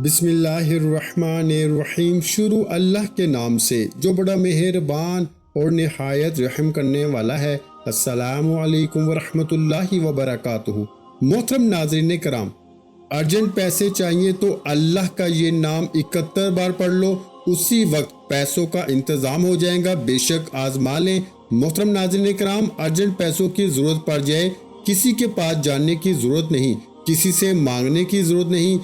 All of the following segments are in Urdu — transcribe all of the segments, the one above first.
بسم اللہ الرحمن الرحیم۔ شروع اللہ کے نام سے جو بڑا مہربان اور نہایت رحم کرنے والا ہے۔ السلام علیکم ورحمۃ اللہ وبرکاتہ۔ محترم ناظرین کرام، ارجنٹ پیسے چاہیے تو اللہ کا یہ نام 71 بار پڑھ لو، اسی وقت پیسوں کا انتظام ہو جائے گا۔ بے شک آزما لیں۔ محترم ناظرین کرام، ارجنٹ پیسوں کی ضرورت پڑ جائے، کسی کے پاس جانے کی ضرورت نہیں، کسی سے مانگنے کی ضرورت نہیں،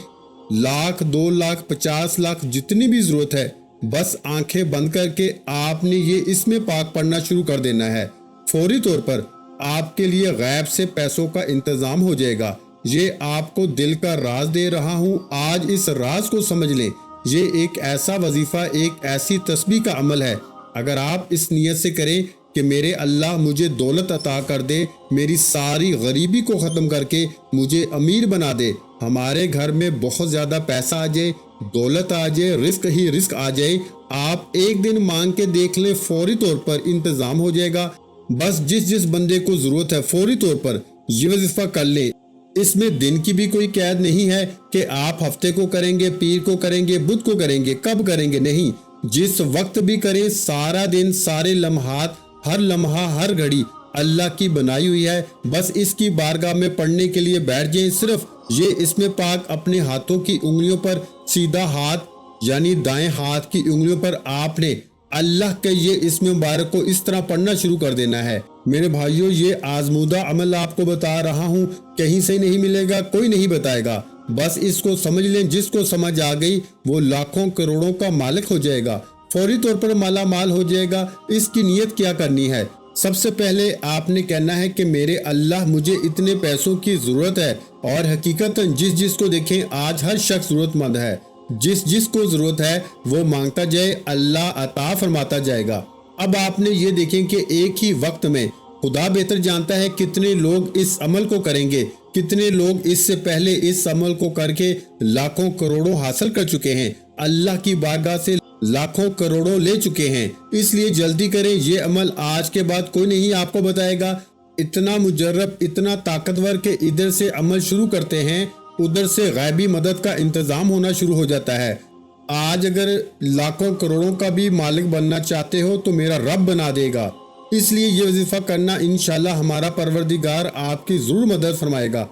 1,00,000 2,00,000 50 لاکھ جتنی بھی ضرورت ہے، بس آنکھیں بند کر کے آپ نے یہ اسم پاک پڑھنا شروع کر دینا ہے۔ فوری طور پر آپ کے لیے غیب سے پیسوں کا انتظام ہو جائے گا۔ یہ آپ کو دل کا راز دے رہا ہوں، آج اس راز کو سمجھ لیں۔ یہ ایک ایسا وظیفہ، ایک ایسی تسبیح کا عمل ہے، اگر آپ اس نیت سے کریں کہ میرے اللہ مجھے دولت عطا کر دے، میری ساری غریبی کو ختم کر کے مجھے امیر بنا دے، ہمارے گھر میں بہت زیادہ پیسہ آ جائے، دولت آ جائے، رزق ہی رزق آ جائے، آپ ایک دن مانگ کے دیکھ لیں، فوری طور پر انتظام ہو جائے گا۔ بس جس بندے کو ضرورت ہے فوری طور پر یہ وظیفہ کر لیں۔ اس میں دن کی بھی کوئی قید نہیں ہے کہ آپ ہفتے کو کریں گے، پیر کو کریں گے، بدھ کو کریں گے، کب کریں گے، نہیں، جس وقت بھی کریں، سارا دن، سارے لمحات، ہر لمحہ، ہر گھڑی اللہ کی بنائی ہوئی ہے۔ بس اس کی بارگاہ میں پڑھنے کے لیے بیٹھ جائیں۔ صرف یہ اسم پاک اپنے ہاتھوں کی انگلیوں پر، سیدھا ہاتھ یعنی دائیں ہاتھ کی انگلیوں پر آپ نے اللہ کے یہ اسم مبارک کو اس طرح پڑھنا شروع کر دینا ہے۔ میرے بھائیوں، یہ آزمودہ عمل آپ کو بتا رہا ہوں، کہیں سے نہیں ملے گا، کوئی نہیں بتائے گا، بس اس کو سمجھ لیں۔ جس کو سمجھ آ گئی وہ لاکھوں کروڑوں کا مالک ہو جائے گا، فوری طور پر مالا مال ہو جائے گا۔ اس کی نیت کیا کرنی ہے؟ سب سے پہلے آپ نے کہنا ہے کہ میرے اللہ مجھے اتنے پیسوں کی ضرورت ہے، اور حقیقتاً جس کو دیکھیں آج ہر شخص ضرورت مند ہے، جس کو ضرورت ہے وہ مانگتا جائے، اللہ عطا فرماتا جائے گا۔ اب آپ نے یہ دیکھیں کہ ایک ہی وقت میں خدا بہتر جانتا ہے کتنے لوگ اس عمل کو کریں گے، کتنے لوگ اس سے پہلے اس عمل کو کر کے لاکھوں کروڑوں حاصل کر چکے ہیں، اللہ کی بارگاہ سے لاکھوں کروڑوں لے چکے ہیں۔ اس لیے جلدی کریں، یہ عمل آج کے بعد کوئی نہیں آپ کو بتائے گا۔ اتنا مجرب، اتنا طاقتور کہ ادھر سے عمل شروع کرتے ہیں، ادھر سے غیبی مدد کا انتظام ہونا شروع ہو جاتا ہے۔ آج اگر لاکھوں کروڑوں کا بھی مالک بننا چاہتے ہو تو میرا رب بنا دے گا۔ اس لیے یہ وظیفہ کرنا، انشاءاللہ ہمارا پروردگار آپ کی ضرور مدد فرمائے گا۔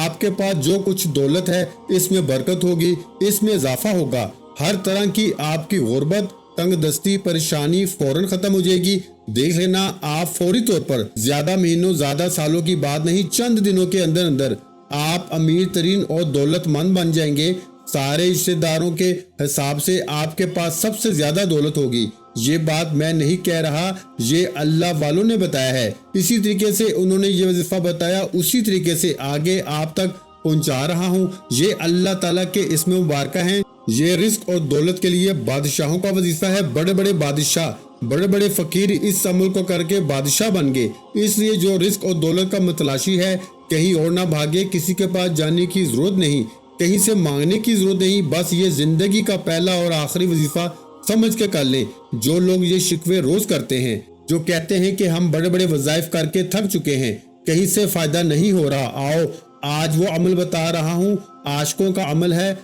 آپ کے پاس جو کچھ دولت ہے اس میں برکت ہوگی، اس میں اضافہ ہوگا، ہر طرح کی آپ کی غربت، تنگ دستی، پریشانی فوراً ختم ہو جائے گی۔ دیکھ لینا آپ فوری طور پر، زیادہ مہینوں، زیادہ سالوں کی بات نہیں، چند دنوں کے اندر اندر آپ امیر ترین اور دولت مند بن جائیں گے۔ سارے رشتہ داروں کے حساب سے آپ کے پاس سب سے زیادہ دولت ہوگی۔ یہ بات میں نہیں کہہ رہا، یہ اللہ والوں نے بتایا ہے۔ اسی طریقے سے انہوں نے یہ وظیفہ بتایا، اسی طریقے سے آگے آپ تک پہنچا رہا ہوں۔ یہ اللہ تعالیٰ کے اسم مبارکہ ہیں۔ یہ رزق اور دولت کے لیے بادشاہوں کا وظیفہ ہے۔ بڑے بڑے بادشاہ، بڑے بڑے فقیر اس عمل کو کر کے بادشاہ بن گئے۔ اس لیے جو رزق اور دولت کا متلاشی ہے، کہیں اور نہ بھاگے، کسی کے پاس جانے کی ضرورت نہیں، کہیں سے مانگنے کی ضرورت نہیں، بس یہ زندگی کا پہلا اور آخری وظیفہ سمجھ کے کر لیں۔ جو لوگ یہ شکوے روز کرتے ہیں، جو کہتے ہیں کہ ہم بڑے بڑے وظائف کر کے تھک چکے ہیں، کہیں سے فائدہ نہیں ہو رہا، آؤ آج وہ عمل بتا رہا ہوں، عاشقوں کا عمل ہے۔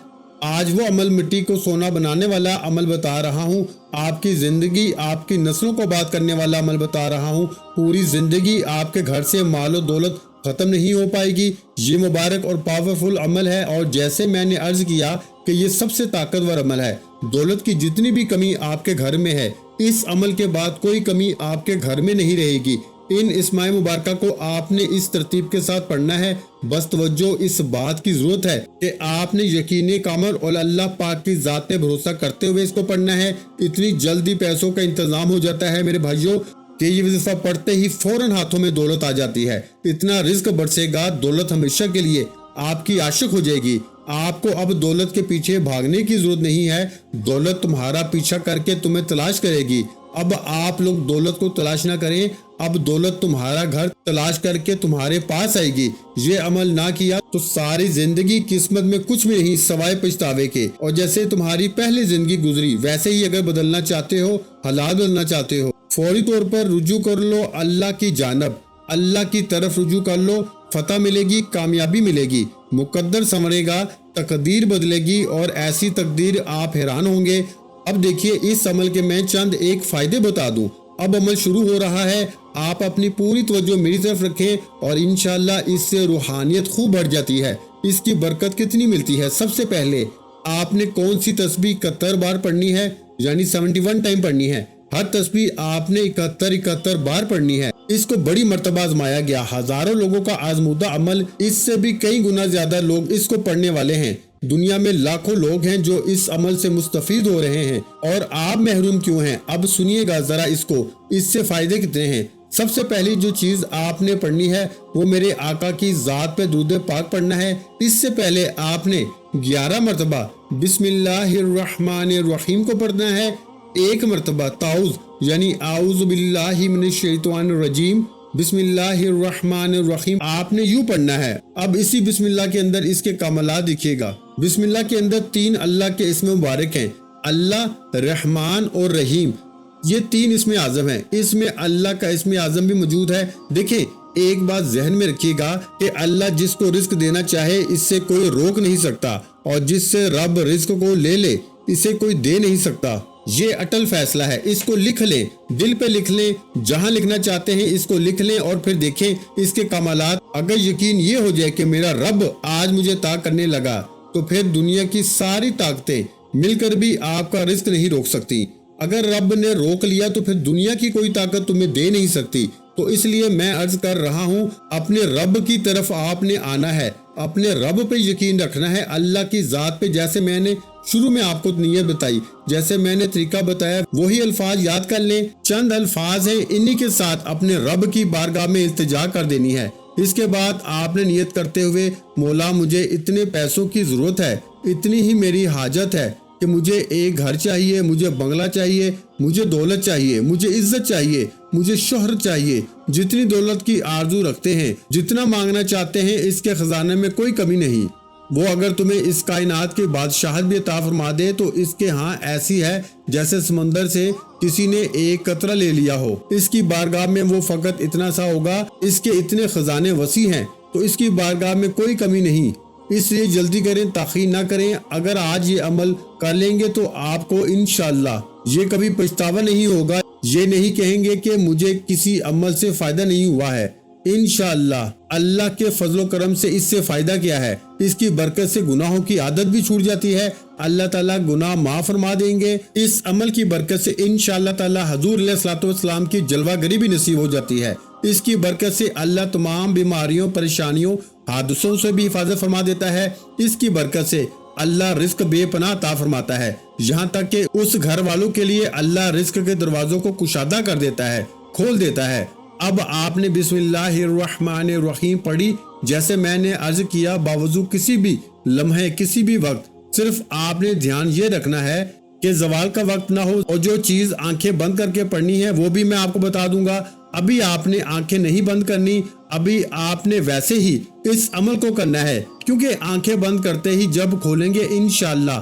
آج وہ عمل مٹی کو سونا بنانے والا عمل بتا رہا ہوں، آپ کی زندگی، آپ کی نسلوں کو بات کرنے والا عمل بتا رہا ہوں۔ پوری زندگی آپ کے گھر سے مال و دولت ختم نہیں ہو پائے گی۔ یہ مبارک اور پاورفل عمل ہے، اور جیسے میں نے عرض کیا کہ یہ سب سے طاقتور عمل ہے۔ دولت کی جتنی بھی کمی آپ کے گھر میں ہے، اس عمل کے بعد کوئی کمی آپ کے گھر میں نہیں رہے گی۔ ان اسماء مبارکہ کو آپ نے اس ترتیب کے ساتھ پڑھنا ہے۔ بس توجہ اس بات کی ضرورت ہے کہ آپ نے یقین کامل اور اللہ پاک کی ذات پہ بھروسہ کرتے ہوئے اس کو پڑھنا ہے۔ اتنی جلدی پیسوں کا انتظام ہو جاتا ہے میرے بھائیوں کہ یہ وظیفہ پڑھتے ہی فوراً ہاتھوں میں دولت آ جاتی ہے۔ اتنا رزق برسے گا، دولت ہمیشہ کے لیے آپ کی عاشق ہو جائے گی۔ آپ کو اب دولت کے پیچھے بھاگنے کی ضرورت نہیں ہے، دولت تمہارا پیچھا کر کے تمہیں تلاش کرے گی۔ اب آپ لوگ دولت کو تلاش نہ کریں، اب دولت تمہارا گھر تلاش کر کے تمہارے پاس آئے گی۔ یہ عمل نہ کیا تو ساری زندگی قسمت میں کچھ بھی نہیں سوائے پچھتاوے کے، اور جیسے تمہاری پہلی زندگی گزری ویسے ہی اگر بدلنا چاہتے ہو، حالات بدلنا چاہتے ہو، فوری طور پر رجوع کر لو اللہ کی جانب، اللہ کی طرف رجوع کر لو، فتح ملے گی، کامیابی ملے گی، مقدر سنورے گا، تقدیر بدلے گی اور ایسی تقدیر آپ حیران ہوں گے۔ اب دیکھیے اس عمل کے میں چند ایک فائدے بتا دوں۔ اب عمل شروع ہو رہا ہے، آپ اپنی پوری توجہ میری طرف رکھیں اور انشاءاللہ اس سے روحانیت خوب بڑھ جاتی ہے۔ اس کی برکت کتنی ملتی ہے؟ سب سے پہلے آپ نے کون سی تسبیح 71 بار پڑھنی ہے، یعنی 71 ٹائم پڑھنی ہے۔ ہر تسبیح آپ نے 71 بار پڑھنی ہے۔ اس کو بڑی مرتبہ آزمایا گیا، ہزاروں لوگوں کا آزمودہ عمل، اس سے بھی کئی گنا زیادہ لوگ اس کو پڑھنے والے ہیں۔ دنیا میں لاکھوں لوگ ہیں جو اس عمل سے مستفید ہو رہے ہیں، اور آپ محروم کیوں ہیں؟ اب سنیے گا ذرا اس سے فائدے کتنے ہیں۔ سب سے پہلی جو چیز آپ نے پڑھنی ہے وہ میرے آقا کی ذات پہ درود پاک پڑھنا ہے۔ اس سے پہلے آپ نے 11 مرتبہ بسم اللہ الرحمن الرحیم کو پڑھنا ہے، 1 مرتبہ تعوذ یعنی اعوذ باللہ من الشیطان الرجیم بسم اللہ الرحمن الرحیم آپ نے یوں پڑھنا ہے۔ اب اسی بسم اللہ کے اندر اس کے کمالات دیکھیے گا۔ بسم اللہ کے اندر 3 اللہ کے اسم مبارک ہیں، اللہ، رحمان اور رحیم۔ یہ 3 اسم اعظم ہیں، اس میں اللہ کا اسم اعظم بھی موجود ہے۔ دیکھیں ایک بات ذہن میں رکھیے گا کہ اللہ جس کو رزق دینا چاہے اس سے کوئی روک نہیں سکتا، اور جس سے رب رزق کو لے لے اسے کوئی دے نہیں سکتا۔ یہ اٹل فیصلہ ہے، اس کو لکھ لیں، دل پہ لکھ لیں، جہاں لکھنا چاہتے ہیں اس کو لکھ لیں اور پھر دیکھیں اس کے کمالات۔ اگر یقین یہ ہو جائے کہ میرا رب آج مجھے طاقت کرنے لگا تو پھر دنیا کی ساری طاقتیں مل کر بھی آپ کا رزق نہیں روک سکتی۔ اگر رب نے روک لیا تو پھر دنیا کی کوئی طاقت تمہیں دے نہیں سکتی۔ تو اس لیے میں عرض کر رہا ہوں اپنے رب کی طرف آپ نے آنا ہے، اپنے رب پہ یقین رکھنا ہے، اللہ کی ذات پہ۔ جیسے میں نے شروع میں آپ کو نیت بتائی، جیسے میں نے طریقہ بتایا، وہی الفاظ یاد کر لیں۔ چند الفاظ ہیں، انہی کے ساتھ اپنے رب کی بارگاہ میں التجا کر دینی ہے۔ اس کے بعد آپ نے نیت کرتے ہوئے مولا مجھے اتنے پیسوں کی ضرورت ہے، اتنی ہی میری حاجت ہے کہ مجھے ایک گھر چاہیے، مجھے بنگلہ چاہیے، مجھے دولت چاہیے، مجھے عزت چاہیے، مجھے شہرت چاہیے۔ جتنی دولت کی آرزو رکھتے ہیں، جتنا مانگنا چاہتے ہیں، اس کے خزانے میں کوئی کمی نہیں۔ وہ اگر تمہیں اس کائنات کی بادشاہت بھی عطا فرما دے تو اس کے ہاں ایسی ہے جیسے سمندر سے کسی نے ایک قطرہ لے لیا ہو۔ اس کی بارگاہ میں وہ فقط اتنا سا ہوگا، اس کے اتنے خزانے وسیع ہیں تو اس کی بارگاہ میں کوئی کمی نہیں۔ اس لیے جلدی کریں، تاخیر نہ کریں۔ اگر آج یہ عمل کر لیں گے تو آپ کو انشاءاللہ یہ کبھی پچھتاوا نہیں ہوگا، یہ نہیں کہیں گے کہ مجھے کسی عمل سے فائدہ نہیں ہوا ہے۔ انشاءاللہ اللہ کے فضل و کرم سے اس سے فائدہ کیا ہے؟ اس کی برکت سے گناہوں کی عادت بھی چھوٹ جاتی ہے، اللہ تعالیٰ گناہ معاف فرما دیں گے۔ اس عمل کی برکت سے انشاءاللہ تعالیٰ حضور علیہ الصلوۃ والسلام کی جلوہ گری بھی نصیب ہو جاتی ہے۔ اس کی برکت سے اللہ تمام بیماریوں، پریشانیوں، حادثوں سے بھی حفاظت فرما دیتا ہے۔ اس کی برکت سے اللہ رزق بے پناہ عطا فرماتا ہے، یہاں تک کہ اس گھر والوں کے لیے اللہ رزق کے دروازوں کو کشادہ کر دیتا ہے، کھول دیتا ہے۔ اب آپ نے بسم اللہ الرحمن الرحیم پڑھی، جیسے میں نے عرض کیا، باوضو کسی بھی لمحے، کسی بھی وقت صرف آپ نے دھیان یہ رکھنا ہے کہ زوال کا وقت نہ ہو، اور جو چیز آنکھیں بند کر کے پڑھنی ہے وہ بھی میں آپ کو بتا دوں گا۔ ابھی آپ نے آنکھیں نہیں بند کرنی، ابھی آپ نے ویسے ہی اس عمل کو کرنا ہے، کیونکہ آنکھیں بند کرتے ہی جب کھولیں گے انشاءاللہ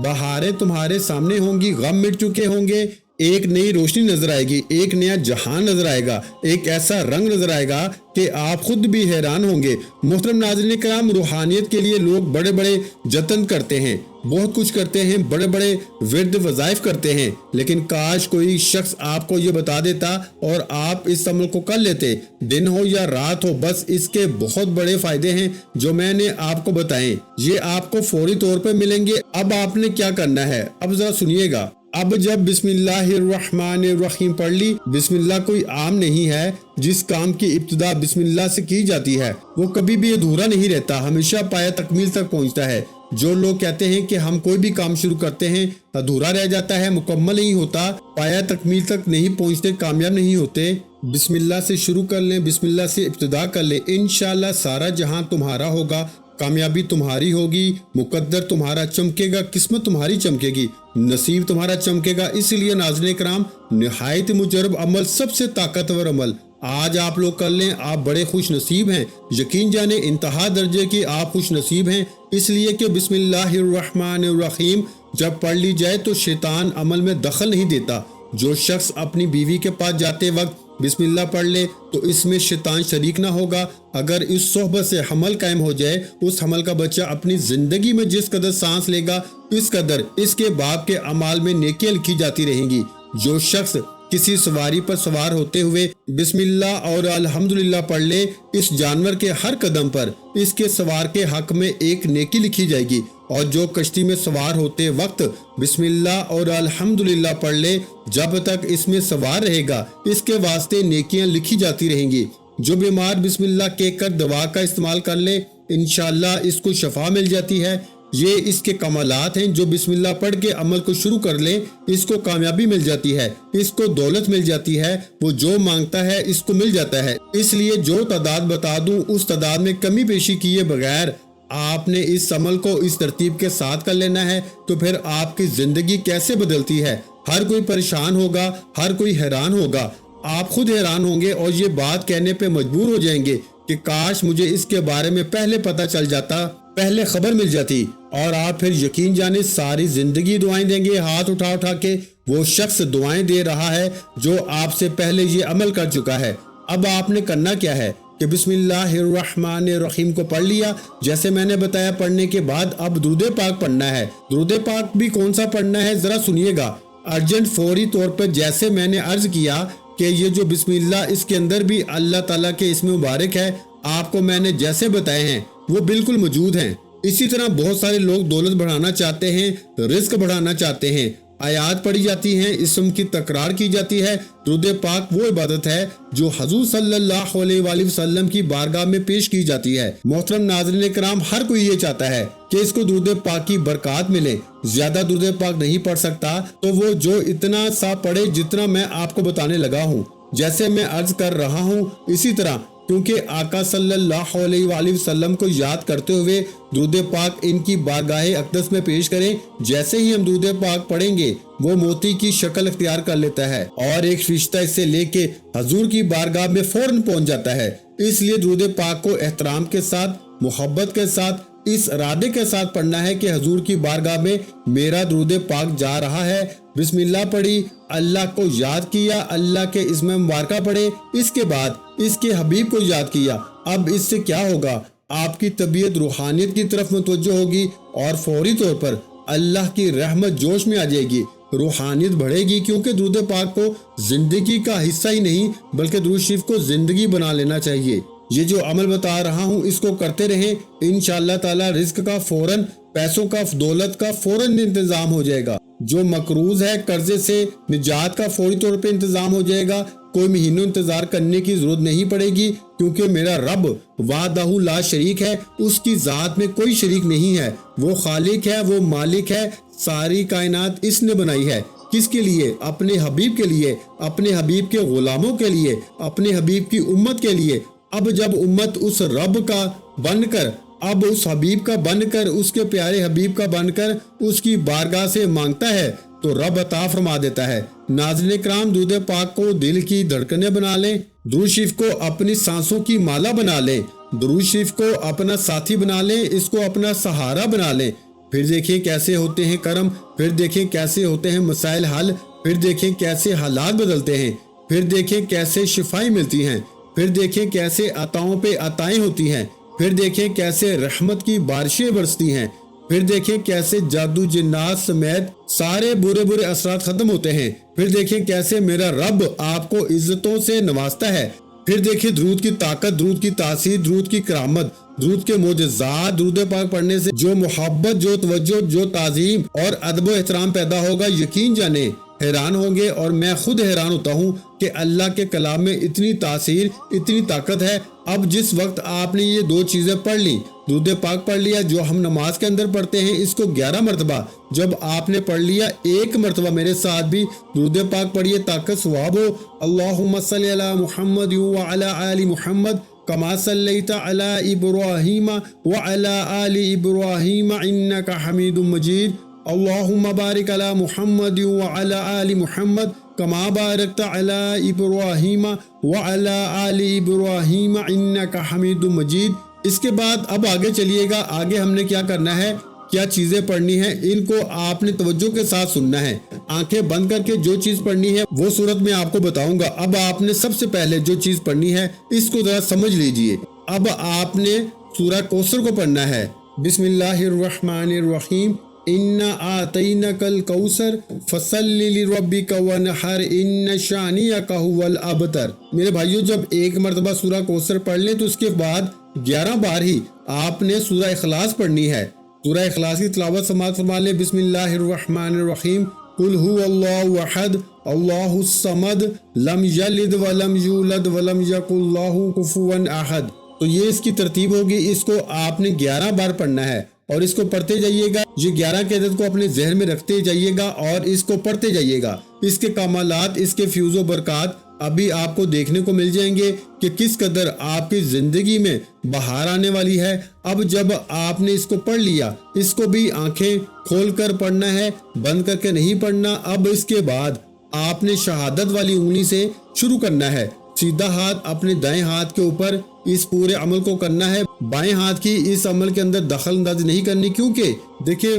بہاریں تمہارے سامنے ہوں گی، غم مٹ چکے ہوں گے، ایک نئی روشنی نظر آئے گی، ایک نیا جہان نظر آئے گا، ایک ایسا رنگ نظر آئے گا کہ آپ خود بھی حیران ہوں گے۔ محترم ناظرین کرام، روحانیت کے لیے لوگ بڑے بڑے جتن کرتے ہیں، بہت کچھ کرتے ہیں، بڑے بڑے ورد وظائف کرتے ہیں، لیکن کاش کوئی شخص آپ کو یہ بتا دیتا اور آپ اس عمل کو کر لیتے، دن ہو یا رات ہو، بس اس کے بہت بڑے فائدے ہیں جو میں نے آپ کو بتائے، یہ آپ کو فوری طور پہ ملیں گے۔ اب آپ نے کیا کرنا ہے، اب ذرا سنیے گا۔ اب جب بسم اللہ الرحمن الرحیم پڑھ لی، بسم اللہ کوئی عام نہیں ہے، جس کام کی ابتدا بسم اللہ سے کی جاتی ہے وہ کبھی بھی ادھورا نہیں رہتا، ہمیشہ پایہ تکمیل تک پہنچتا ہے۔ جو لوگ کہتے ہیں کہ ہم کوئی بھی کام شروع کرتے ہیں ادھورا رہ جاتا ہے، مکمل نہیں ہوتا، پایہ تکمیل تک نہیں پہنچتے، کامیاب نہیں ہوتے، بسم اللہ سے شروع کر لیں، بسم اللہ سے ابتدا کر لیں، انشاءاللہ سارا جہاں تمہارا ہوگا، کامیابی تمہاری ہوگی، مقدر تمہارا چمکے گا، قسمت تمہاری چمکے گی، نصیب تمہارا چمکے گا۔ اس لیے ناظرین کرام، نہایت مجرب عمل، سب سے طاقتور عمل آج آپ لوگ کر لیں، آپ بڑے خوش نصیب ہیں، یقین جانیں انتہا درجے کی آپ خوش نصیب ہیں، اس لیے کہ بسم اللہ الرحمن الرحیم جب پڑھ لی جائے تو شیطان عمل میں دخل نہیں دیتا۔ جو شخص اپنی بیوی کے پاس جاتے وقت بسم اللہ پڑھ لے تو اس میں شیطان شریک نہ ہوگا۔ اگر اس صحبت سے حمل قائم ہو جائے، اس حمل کا بچہ اپنی زندگی میں جس قدر سانس لے گا اس قدر اس کے باپ کے اعمال میں نیکیاں لکھی جاتی رہیں گی۔ جو شخص کسی سواری پر سوار ہوتے ہوئے بسم اللہ اور الحمدللہ پڑھ لے، اس جانور کے ہر قدم پر اس کے سوار کے حق میں ایک نیکی لکھی جائے گی، اور جو کشتی میں سوار ہوتے وقت بسم اللہ اور الحمدللہ پڑھ لے، جب تک اس میں سوار رہے گا اس کے واسطے نیکیاں لکھی جاتی رہیں گی۔ جو بیمار بسم اللہ کہہ کر دوا کا استعمال کر لے، انشاءاللہ اس کو شفا مل جاتی ہے۔ یہ اس کے کمالات ہیں۔ جو بسم اللہ پڑھ کے عمل کو شروع کر لے اس کو کامیابی مل جاتی ہے، اس کو دولت مل جاتی ہے، وہ جو مانگتا ہے اس کو مل جاتا ہے۔ اس لیے جو تعداد بتا دوں اس تعداد میں کمی بیشی کیے بغیر آپ نے اس عمل کو اس ترتیب کے ساتھ کر لینا ہے، تو پھر آپ کی زندگی کیسے بدلتی ہے۔ ہر کوئی پریشان ہوگا، ہر کوئی حیران ہوگا، آپ خود حیران ہوں گے اور یہ بات کہنے پہ مجبور ہو جائیں گے کہ کاش مجھے اس کے بارے میں پہلے پتہ چل جاتا، پہلے خبر مل جاتی۔ اور آپ پھر یقین جانے ساری زندگی دعائیں دیں گے ہاتھ اٹھا اٹھا کے۔ وہ شخص دعائیں دے رہا ہے جو آپ سے پہلے یہ عمل کر چکا ہے۔ اب آپ نے کرنا کیا ہے کہ بسم اللہ الرحمن الرحیم کو پڑھ لیا، جیسے میں نے بتایا۔ پڑھنے کے بعد اب درود پاک پڑھنا ہے۔ درود پاک بھی کون سا پڑھنا ہے ذرا سنیے گا، ارجنٹ فوری طور پر۔ جیسے میں نے عرض کیا کہ یہ جو بسم اللہ اس کے اندر بھی اللہ تعالیٰ کے اسم مبارک ہے، آپ کو میں نے جیسے بتائے ہیں وہ بالکل موجود ہیں۔ اسی طرح بہت سارے لوگ دولت بڑھانا چاہتے ہیں، رزق بڑھانا چاہتے ہیں، آیات پڑھی جاتی ہیں، اسم کی تکرار کی جاتی ہے۔ درود پاک وہ عبادت ہے جو حضور صلی اللہ علیہ وآلہ وسلم کی بارگاہ میں پیش کی جاتی ہے۔ محترم ناظرین کرام، ہر کوئی یہ چاہتا ہے کہ اس کو درود پاک کی برکات ملے۔ زیادہ درود پاک نہیں پڑھ سکتا تو وہ جو اتنا سا پڑھے جتنا میں آپ کو بتانے لگا ہوں۔ جیسے میں عرض کر رہا ہوں اسی طرح، کیونکہ آقا صلی اللہ علیہ وآلہ وسلم کو یاد کرتے ہوئے درود پاک ان کی بارگاہ اقدس میں پیش کریں۔ جیسے ہی ہم درود پاک پڑھیں گے وہ موتی کی شکل اختیار کر لیتا ہے اور ایک فرشتہ اسے لے کے حضور کی بارگاہ میں فوراً پہنچ جاتا ہے۔ اس لیے درود پاک کو احترام کے ساتھ، محبت کے ساتھ، اس ارادے کے ساتھ پڑھنا ہے کہ حضور کی بارگاہ میں میرا درود پاک جا رہا ہے۔ بسم اللہ پڑھی، اللہ کو یاد کیا، اللہ کے اسم مبارکہ پڑھے، اس کے بعد اس کے حبیب کو یاد کیا۔ اب اس سے کیا ہوگا؟ آپ کی طبیعت روحانیت کی طرف متوجہ ہوگی اور فوری طور پر اللہ کی رحمت جوش میں آ جائے گی، روحانیت بڑھے گی، کیونکہ درود پاک کو زندگی کا حصہ ہی نہیں بلکہ درود شریف کو زندگی بنا لینا چاہیے۔ یہ جو عمل بتا رہا ہوں اس کو کرتے رہیں، انشاءاللہ تعالی رزق کا فوراً، پیسوں کا، دولت کا فوراً انتظام ہو جائے گا۔ جو مقروض ہے قرضے سے نجات کا فوری طور پہ انتظام ہو جائے گا۔ کوئی مہینوں انتظار کرنے کی ضرورت نہیں پڑے گی، کیونکہ میرا رب وحدہ لا شریک ہے، اس کی ذات میں کوئی شریک نہیں ہے، وہ خالق ہے، وہ مالک ہے، ساری کائنات اس نے بنائی ہے۔ کس کے لیے؟ اپنے حبیب کے لیے، اپنے حبیب کے غلاموں کے لیے، اپنے حبیب کی امت کے لیے۔ اب جب امت اس رب کا بن کر، اب اس حبیب کا بن کر، اس کے پیارے حبیب کا بن کر اس کی بارگاہ سے مانگتا ہے تو رب عطا فرما دیتا ہے۔ ناظرین کرام، درود پاک کو دل کی دھڑکنیں بنا لیں، درود شریف کو اپنی سانسوں کی مالا بنا لیں، درود شریف کو اپنا ساتھی بنا لیں، اس کو اپنا سہارا بنا لیں۔ پھر دیکھیں کیسے ہوتے ہیں کرم، پھر دیکھیں کیسے ہوتے ہیں مسائل حل، پھر دیکھیں کیسے حالات بدلتے ہیں، پھر دیکھیں کیسے شفائیں ملتی ہیں، پھر دیکھیں کیسے عطاؤں پہ عطائیں ہوتی ہیں، پھر دیکھیں کیسے رحمت کی بارشیں برستی ہیں، پھر دیکھیں کیسے جادو جنات سمیت سارے برے برے اثرات ختم ہوتے ہیں، پھر دیکھیں کیسے میرا رب آپ کو عزتوں سے نوازتا ہے، پھر دیکھیں درود کی طاقت، درود کی تاثیر، درود کی کرامت، درود کے معجزات۔ درود پاک پڑھنے سے جو محبت، جو توجہ، جو تعظیم اور ادب و احترام پیدا ہوگا، یقین جانے حیران ہوں گے، اور میں خود حیران ہوتا ہوں کہ اللہ کے کلام میں اتنی تاثیر، اتنی طاقت ہے۔ اب جس وقت آپ نے یہ دو چیزیں پڑھ لی، درود پاک پڑھ لیا جو ہم نماز کے اندر پڑھتے ہیں، اس کو 11 مرتبہ جب آپ نے پڑھ لیا، ایک مرتبہ میرے ساتھ بھی درود پاک پڑھیے تاکہ ثواب ہو۔ اللہم صلی علی محمد وعلی آل محمد کما صلیت علی ابراہیم وعلی آل ابراہیم انک حمید مجید۔ اللہم بارک علی محمد وعلی آل محمد کما بارکت علی ابراہیم وعلی آل ابراہیم انک حمید مجید۔ اس کے بعد اب آگے چلیے گا، آگے ہم نے کیا کرنا ہے کیا چیزیں پڑھنی ہیں ان کو آپ نے توجہ کے ساتھ سننا ہے۔ آنکھیں بند کر کے جو چیز پڑھنی ہے وہ صورت میں آپ کو بتاؤں گا۔ اب آپ نے سب سے پہلے جو چیز پڑھنی ہے اس کو ذرا سمجھ لیجئے۔ اب آپ نے سورہ کوثر کو پڑھنا ہے۔ بسم اللہ الرحمن الرحیم، اِنَّا أَعْطَيْنَاكَ الْكَوْثَرَ فَصَلِّ لِرَبِّكَ وَانْحَرْ إِنَّ شَانِئَكَ هُوَ الْأَبْتَرُ۔ میرے بھائیو، جب ایک مرتبہ سورہ کوثر پڑھ لیں تو اس کے بعد 11 بار ہی آپ نے سورہ اخلاص پڑھنی ہے۔ سورہ اخلاص کی تلاوت سماعت فرما لیں۔ بسم اللہ الرحمن الرحیم، قُلْ هُوَ اللَّهُ أَحَدٌ اللَّهُ الصَّمَدُ لَمْ يَلِدْ وَلَمْ يُولَدْ وَلَمْ يَكُنْ لَهُ كُفُوًا أَحَدٌ۔ تو یہ اس کی ترتیب ہوگی، اس کو آپ نے 11 بار پڑھنا ہے اور اس کو پڑھتے جائیے گا۔ یہ 11 کی عدد کو اپنے ذہن میں رکھتے جائیے گا اور اس کو پڑھتے جائیے گا۔ اس کے کمالات، اس کے فیوز و برکات ابھی آپ کو دیکھنے کو مل جائیں گے کہ کس قدر آپ کی زندگی میں بہار آنے والی ہے۔ اب جب آپ نے اس کو پڑھ لیا، اس کو بھی آنکھیں کھول کر پڑھنا ہے، بند کر کے نہیں پڑھنا۔ اب اس کے بعد آپ نے شہادت والی انگلی سے شروع کرنا ہے۔ سیدھا ہاتھ اپنے دائیں ہاتھ کے اوپر اس پورے عمل کو کرنا ہے۔ بائیں ہاتھ کی اس عمل کے اندر دخل اندازی نہیں کرنی، کیونکہ دیکھیں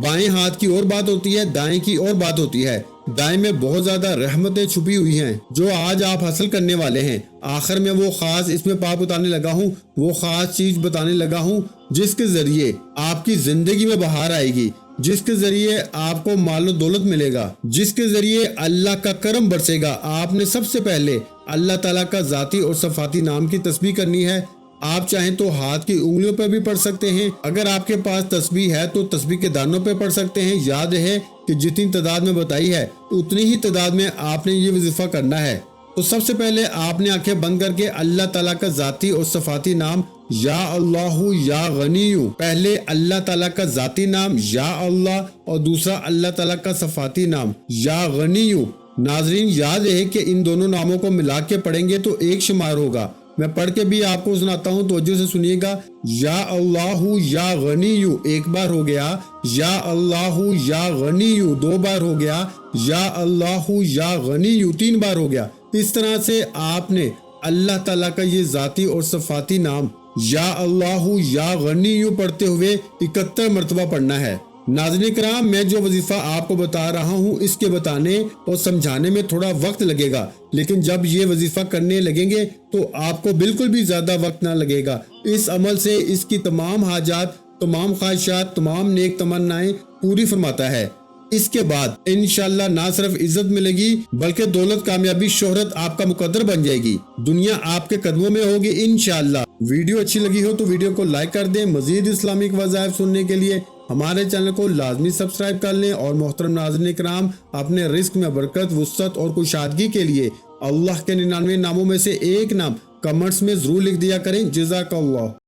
بائیں ہاتھ کی اور بات ہوتی ہے، دائیں کی اور بات ہوتی ہے۔ دائیں میں بہت زیادہ رحمتیں چھپی ہوئی ہیں جو آج آپ حاصل کرنے والے ہیں۔ آخر میں وہ خاص اس میں پاک بتانے لگا ہوں، وہ خاص چیز بتانے لگا ہوں جس کے ذریعے آپ کی زندگی میں بہار آئے گی، جس کے ذریعے آپ کو مال و دولت ملے گا، جس کے ذریعے اللہ کا کرم برسے گا۔ آپ نے سب سے پہلے اللہ تعالیٰ کا ذاتی اور صفاتی نام کی تسبیح کرنی ہے۔ آپ چاہیں تو ہاتھ کی انگلیوں پہ بھی پڑھ سکتے ہیں، اگر آپ کے پاس تسبیح ہے تو تسبیح کے دانوں پہ پڑھ سکتے ہیں۔ یاد ہے کہ جتنی تعداد میں بتائی ہے اتنی ہی تعداد میں آپ نے یہ وظیفہ کرنا ہے۔ تو سب سے پہلے آپ نے آنکھیں بند کر کے اللہ تعالیٰ کا ذاتی اور صفاتی نام یا اللہ یا غنی، پہلے اللہ تعالیٰ کا ذاتی نام یا اللہ اور دوسرا اللہ تعالیٰ کا صفاتی نام یا غنی۔ ناظرین، یاد ہے کہ ان دونوں ناموں کو ملا کے پڑھیں گے تو ایک شمار ہوگا۔ میں پڑھ کے بھی آپ کو سناتا ہوں، توجہ سے سنیے گا۔ یا اللہ یا غنی ایک بار ہو گیا، یا اللہ یا غنی 2 بار ہو گیا، یا اللہ یا غنی 3 بار ہو گیا۔ اس طرح سے آپ نے اللہ تعالیٰ کا یہ ذاتی اور صفاتی نام یا اللہ یا غنی پڑھتے ہوئے 71 مرتبہ پڑھنا ہے۔ ناظرین کرام، میں جو وظیفہ آپ کو بتا رہا ہوں اس کے بتانے اور سمجھانے میں تھوڑا وقت لگے گا، لیکن جب یہ وظیفہ کرنے لگیں گے تو آپ کو بالکل بھی زیادہ وقت نہ لگے گا۔ اس عمل سے اس کی تمام حاجات، تمام خواہشات، تمام نیک تمنائیں پوری فرماتا ہے۔ اس کے بعد انشاءاللہ نہ صرف عزت ملے گی بلکہ دولت، کامیابی، شہرت آپ کا مقدر بن جائے گی، دنیا آپ کے قدموں میں ہوگی انشاءاللہ۔ ویڈیو اچھی لگی ہو تو ویڈیو کو لائک کر دیں۔ مزید اسلامک وظائف سننے کے لیے ہمارے چینل کو لازمی سبسکرائب کر لیں، اور محترم ناظرین کرام، اپنے رزق میں برکت، وسعت اور کشادگی کے لیے اللہ کے 99 ناموں میں سے ایک نام کمنٹس میں ضرور لکھ دیا کریں۔ جزاک اللہ۔